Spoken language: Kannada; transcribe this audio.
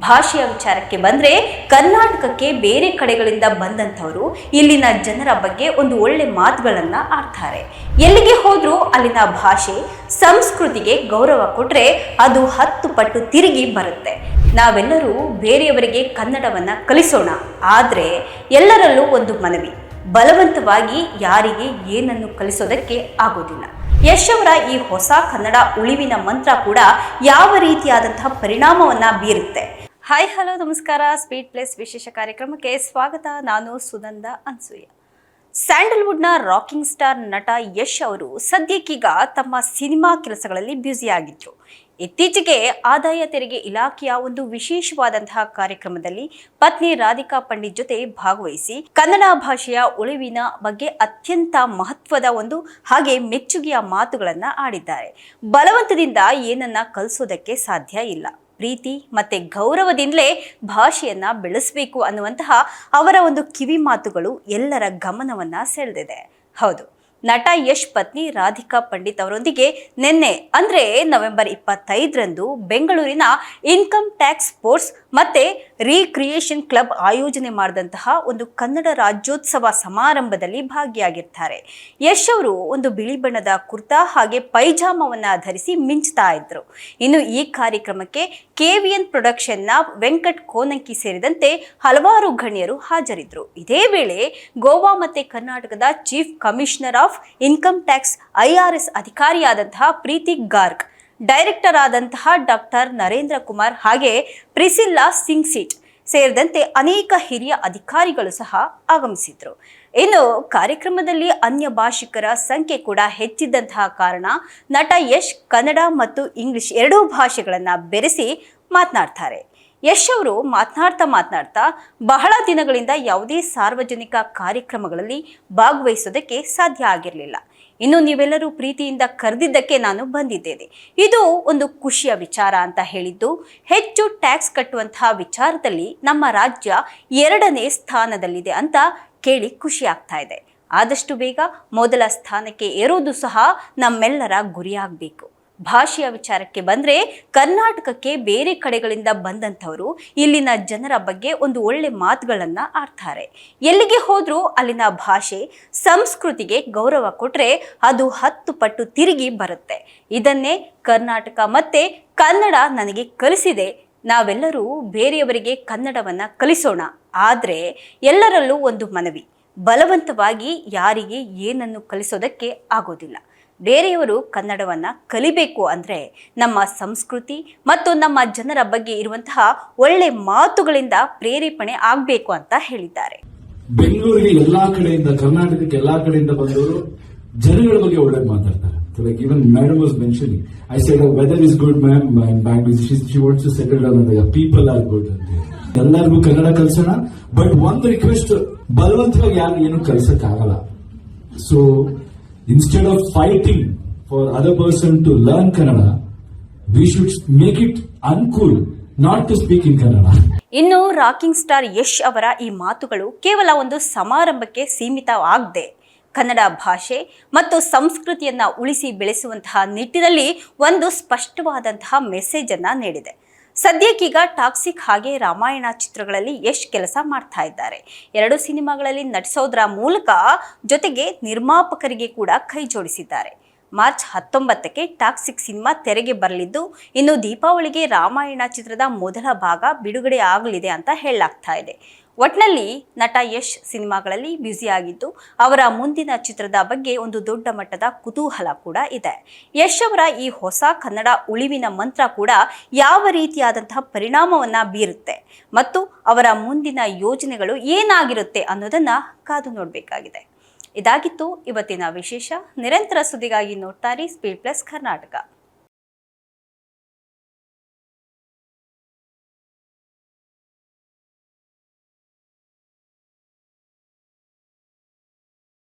ಭಾಷೆಯ ವಿಚಾರಕ್ಕೆ ಬಂದ್ರೆ ಕರ್ನಾಟಕಕ್ಕೆ ಬೇರೆ ಕಡೆಗಳಿಂದ ಬಂದಂಥವರು ಇಲ್ಲಿನ ಜನರ ಬಗ್ಗೆ ಒಂದು ಒಳ್ಳೆ ಮಾತುಗಳನ್ನ ಆಡ್ತಾರೆ. ಎಲ್ಲಿಗೆ ಹೋದ್ರೂ ಅಲ್ಲಿನ ಭಾಷೆ ಸಂಸ್ಕೃತಿಗೆ ಗೌರವ ಕೊಟ್ರೆ ಅದು 10 ಪಟ್ಟು ತಿರುಗಿ ಬರುತ್ತೆ. ನಾವೆಲ್ಲರೂ ಬೇರೆಯವರಿಗೆ ಕನ್ನಡವನ್ನ ಕಲಿಸೋಣ, ಆದ್ರೆ ಎಲ್ಲರಲ್ಲೂ ಒಂದು ಮನವಿ, ಬಲವಂತವಾಗಿ ಯಾರಿಗೆ ಏನನ್ನು ಕಲಿಸೋದಕ್ಕೆ ಆಗೋದಿಲ್ಲ. ಯಶ್ ಅವರ ಈ ಹೊಸ ಕನ್ನಡ ಉಳಿವಿನ ಮಂತ್ರ ಕೂಡ ಯಾವ ರೀತಿಯಾದಂತಹ ಪರಿಣಾಮವನ್ನ ಬೀರುತ್ತೆ. ಹಾಯ್ ಹಲೋ ನಮಸ್ಕಾರ, ಸ್ಪೀಡ್ ಪ್ಲಸ್ ವಿಶೇಷ ಕಾರ್ಯಕ್ರಮಕ್ಕೆ ಸ್ವಾಗತ. ನಾನು ಸುನಂದ ಅನ್ಸೂಯ. ಸ್ಯಾಂಡಲ್ವುಡ್ನ ರಾಕಿಂಗ್ ಸ್ಟಾರ್ ನಟ ಯಶ್ ಅವರು ಸದ್ಯಕ್ಕೀಗ ತಮ್ಮ ಸಿನಿಮಾ ಕೆಲಸಗಳಲ್ಲಿ ಬ್ಯುಸಿ ಆಗಿದ್ರು. ಇತ್ತೀಚೆಗೆ ಆದಾಯ ತೆರಿಗೆ ಇಲಾಖೆಯ ಒಂದು ವಿಶೇಷವಾದಂತಹ ಕಾರ್ಯಕ್ರಮದಲ್ಲಿ ಪತ್ನಿ ರಾಧಿಕಾ ಪಂಡಿತ್ ಜೊತೆ ಭಾಗವಹಿಸಿ ಕನ್ನಡ ಭಾಷೆಯ ಉಳಿವಿನ ಬಗ್ಗೆ ಅತ್ಯಂತ ಮಹತ್ವದ ಹಾಗೆ ಮೆಚ್ಚುಗೆಯ ಮಾತುಗಳನ್ನ ಆಡಿದ್ದಾರೆ. ಬಲವಂತದಿಂದ ಏನನ್ನ ಕಲಿಸೋದಕ್ಕೆ ಸಾಧ್ಯ ಇಲ್ಲ, ಪ್ರೀತಿ ಮತ್ತೆ ಗೌರವದಿಂದಲೇ ಭಾಷೆಯನ್ನ ಬೆಳೆಸಬೇಕು ಅನ್ನುವಂತಹ ಅವರ ಒಂದು ಕಿವಿ ಮಾತುಗಳು ಎಲ್ಲರ ಗಮನವನ್ನ ಸೆಳೆದಿದೆ. ಹೌದು, ನಟ ಯಶ್ ಪತ್ನಿ ರಾಧಿಕಾ ಪಂಡಿತ್ ಅವರೊಂದಿಗೆ ನಿನ್ನೆ ಅಂದ್ರೆ ನವೆಂಬರ್ 25ರಂದು ಬೆಂಗಳೂರಿನ ಇನ್ಕಮ್ ಟ್ಯಾಕ್ಸ್ ಸ್ಪೋರ್ಟ್ಸ್ ಮತ್ತೆ ರೀಕ್ರಿಯೇಷನ್ ಕ್ಲಬ್ ಆಯೋಜನೆ ಮಾಡಿದಂತಹ ಒಂದು ಕನ್ನಡ ರಾಜ್ಯೋತ್ಸವ ಸಮಾರಂಭದಲ್ಲಿ ಭಾಗಿಯಾಗಿರ್ತಾರೆ. ಯಶ್ ಅವರು ಒಂದು ಬಿಳಿ ಬಣ್ಣದ ಕುರ್ತಾ ಹಾಗೆ ಪೈಜಾಮವನ್ನ ಧರಿಸಿ ಮಿಂಚ್ತಾ ಇದ್ರು. ಇನ್ನು ಈ ಕಾರ್ಯಕ್ರಮಕ್ಕೆ KVN ಪ್ರೊಡಕ್ಷನ್ನ ವೆಂಕಟ್ ಕೋನಂಕಿ ಸೇರಿದಂತೆ ಹಲವಾರು ಗಣ್ಯರು ಹಾಜರಿದ್ರು. ಇದೇ ವೇಳೆ ಗೋವಾ ಮತ್ತೆ ಕರ್ನಾಟಕದ chief commissioner of income tax IRS ಅಧಿಕಾರಿಯಾದಂತಹ ಪ್ರೀತಿ ಗಾರ್ಗ್, ಡೈರೆಕ್ಟರ್ ಆದಂತಹ ಡಾಕ್ಟರ್ ನರೇಂದ್ರ ಕುಮಾರ್ ಹಾಗೆ ಪ್ರಿಸಿಲ್ಲಾ ಸಿಂಗ್ ಸೀಟ್ ಸೇರಿದಂತೆ ಅನೇಕ ಹಿರಿಯ ಅಧಿಕಾರಿಗಳು ಸಹ ಆಗಮಿಸಿದ್ರು. ಇನ್ನು ಕಾರ್ಯಕ್ರಮದಲ್ಲಿ ಅನ್ಯ ಭಾಷಿಕರ ಸಂಖ್ಯೆ ಕೂಡ ಹೆಚ್ಚಿದ್ದಂತಹ ಕಾರಣ ನಟ ಯಶ್ ಕನ್ನಡ ಮತ್ತು ಇಂಗ್ಲಿಷ್ ಎರಡೂ ಭಾಷೆಗಳನ್ನ ಬೆರೆಸಿ ಮಾತನಾಡ್ತಾರೆ. ಯಶ್ ಅವರು ಮಾತನಾಡ್ತಾ ಬಹಳ ದಿನಗಳಿಂದ ಯಾವುದೇ ಸಾರ್ವಜನಿಕ ಕಾರ್ಯಕ್ರಮಗಳಲ್ಲಿ ಭಾಗವಹಿಸೋದಕ್ಕೆ ಸಾಧ್ಯ ಆಗಿರಲಿಲ್ಲ. ಇನ್ನು ನೀವೆಲ್ಲರೂ ಪ್ರೀತಿಯಿಂದ ಕರೆದಿದ್ದಕ್ಕೆ ನಾನು ಬಂದಿದ್ದೇನೆ. ಇದು ಒಂದು ಖುಷಿಯ ವಿಚಾರ ಅಂತ ಹೇಳಿದ್ದು. ಹೆಚ್ಚು ಟ್ಯಾಕ್ಸ್ ಕಟ್ಟುವಂತಹ ವಿಚಾರದಲ್ಲಿ ನಮ್ಮ ರಾಜ್ಯ 2ನೇ ಸ್ಥಾನದಲ್ಲಿದೆ ಅಂತ ಕೇಳಿ ಖುಷಿ ಆಗ್ತಾ ಇದೆ. ಆದಷ್ಟು ಬೇಗ ಮೊದಲ ಸ್ಥಾನಕ್ಕೆ ಏರೋದು ಸಹ ನಮ್ಮೆಲ್ಲರ ಗುರಿಯಾಗಬೇಕು. ಭಾಷೆಯ ವಿಚಾರಕ್ಕೆ ಬಂದ್ರೆ ಕರ್ನಾಟಕಕ್ಕೆ ಬೇರೆ ಕಡೆಗಳಿಂದ ಬಂದಂಥವರು ಇಲ್ಲಿನ ಜನರ ಬಗ್ಗೆ ಒಂದು ಒಳ್ಳೆ ಮಾತುಗಳನ್ನ ಆಡ್ತಾರೆ. ಎಲ್ಲಿಗೆ ಹೋದ್ರೂ ಅಲ್ಲಿನ ಭಾಷೆ ಸಂಸ್ಕೃತಿಗೆ ಗೌರವ ಕೊಟ್ರೆ ಅದು 10 ಪಟ್ಟು ತಿರುಗಿ ಬರುತ್ತೆ. ಇದನ್ನೇ ಕರ್ನಾಟಕ ಮತ್ತೆ ಕನ್ನಡ ನನಗೆ ಕಲಿಸಿದೆ. ನಾವೆಲ್ಲರೂ ಬೇರೆಯವರಿಗೆ ಕನ್ನಡವನ್ನ ಕಲಿಸೋಣ, ಆದ್ರೆ ಎಲ್ಲರಲ್ಲೂ ಒಂದು ಮನವಿ, ಬಲವಂತವಾಗಿ ಯಾರಿಗೆ ಏನನ್ನು ಕಲಿಸೋದಕ್ಕೆ ಆಗೋದಿಲ್ಲ. ಬೇರೆಯವರು ಕನ್ನಡವನ್ನ ಕಲಿಬೇಕು ಅಂದ್ರೆ ನಮ್ಮ ಸಂಸ್ಕೃತಿ ಮತ್ತು ನಮ್ಮ ಜನರ ಬಗ್ಗೆ ಇರುವಂತಹ ಒಳ್ಳೆ ಮಾತುಗಳಿಂದ ಪ್ರೇರೇಪಣೆ ಆಗಬೇಕು ಅಂತ ಹೇಳಿದ್ದಾರೆ. ಬೆಂಗಳೂರಿಗೆ ಎಲ್ಲಾ ಕಡೆಯಿಂದ, ಕರ್ನಾಟಕಕ್ಕೆ ಎಲ್ಲಾ ಕಡೆಯಿಂದ ಬಂದವರು ಜನಗಳ ಬಗ್ಗೆ ಒಳ್ಳೆ ಮಾತಾಡ್ತಾರೆ. Like even madam was mentioning, I said the weather is good ma'am, and back she wants to settle down, and the people are good. ಎಲ್ಲರಿಗೂ ಕನ್ನಡ ಕಲಿಸೋಣ, ಬಟ್ ಒಂದು ರಿಕ್ವೆಸ್ಟ್, ಬಲವಂತವಾಗಿ ಯಾರು ಏನು ಕಲಿಸಕ್ ಆಗಲ್ಲ. So instead of fighting for other person to learn Kannada, we should make it uncool not to speak in Kannada. ಇನ್ನು ರಾಕಿಂಗ್ ಸ್ಟಾರ್ ಯಶ್ ಅವರ ಈ ಮಾತುಗಳು ಕೇವಲ ಒಂದು ಸಮಾರಂಭಕ್ಕೆ ಸೀಮಿತವಾಗದೆ ಕನ್ನಡ ಭಾಷೆ ಮತ್ತು ಸಂಸ್ಕೃತಿಯನ್ನ ಉಳಿಸಿ ಬೆಳೆಸುವಂತಹ ನಿಟ್ಟಿನಲ್ಲಿ ಒಂದು ಸ್ಪಷ್ಟವಾದಂತಹ ಮೆಸೇಜ್ ಅನ್ನ ನೀಡಿದೆ. ಸದ್ಯಕ್ಕೀಗ ಟಾಕ್ಸಿಕ್ ಹಾಗೆ ರಾಮಾಯಣ ಚಿತ್ರಗಳಲ್ಲಿ ಯಶ್ ಕೆಲಸ ಮಾಡ್ತಾ ಇದ್ದಾರೆ. 2 ಸಿನಿಮಾಗಳಲ್ಲಿ ನಟಿಸೋದ್ರ ಮೂಲಕ ಜೊತೆಗೆ ನಿರ್ಮಾಪಕರಿಗೆ ಕೂಡ ಕೈ ಜೋಡಿಸಿದ್ದಾರೆ. ಮಾರ್ಚ್ 19ಕ್ಕೆ ಟಾಕ್ಸಿಕ್ ಸಿನಿಮಾ ತೆರೆಗೆ ಬರಲಿದ್ದು, ಇನ್ನು ದೀಪಾವಳಿಗೆ ರಾಮಾಯಣ ಚಿತ್ರದ ಮೊದಲ ಭಾಗ ಬಿಡುಗಡೆ ಆಗಲಿದೆ ಅಂತ ಹೇಳಲಾಗ್ತಾ ಇದೆ. ಒಟ್ನಲ್ಲಿ ನಟ ಯಶ್ ಸಿನಿಮಾಗಳಲ್ಲಿ ಬ್ಯುಸಿ ಆಗಿದ್ದು, ಅವರ ಮುಂದಿನ ಚಿತ್ರದ ಬಗ್ಗೆ ಒಂದು ದೊಡ್ಡ ಮಟ್ಟದ ಕುತೂಹಲ ಕೂಡ ಇದೆ. ಯಶ್ ಅವರ ಈ ಹೊಸ ಕನ್ನಡ ಉಳಿವಿನ ಮಂತ್ರ ಕೂಡ ಯಾವ ರೀತಿಯಾದಂತಹ ಪರಿಣಾಮವನ್ನ ಬೀರುತ್ತೆ ಮತ್ತು ಅವರ ಮುಂದಿನ ಯೋಜನೆಗಳು ಏನಾಗಿರುತ್ತೆ ಅನ್ನೋದನ್ನ ಕಾದು ನೋಡಬೇಕಾಗಿದೆ. ಇದಾಗಿತ್ತು ಇವತ್ತಿನ ವಿಶೇಷ. ನಿರಂತರ ಸುದ್ದಿಗಾಗಿ ನೋಡ್ತಾ ಇರಿ ಸ್ಪೀಡ್ ಪ್ಲಸ್ ಕರ್ನಾಟಕ.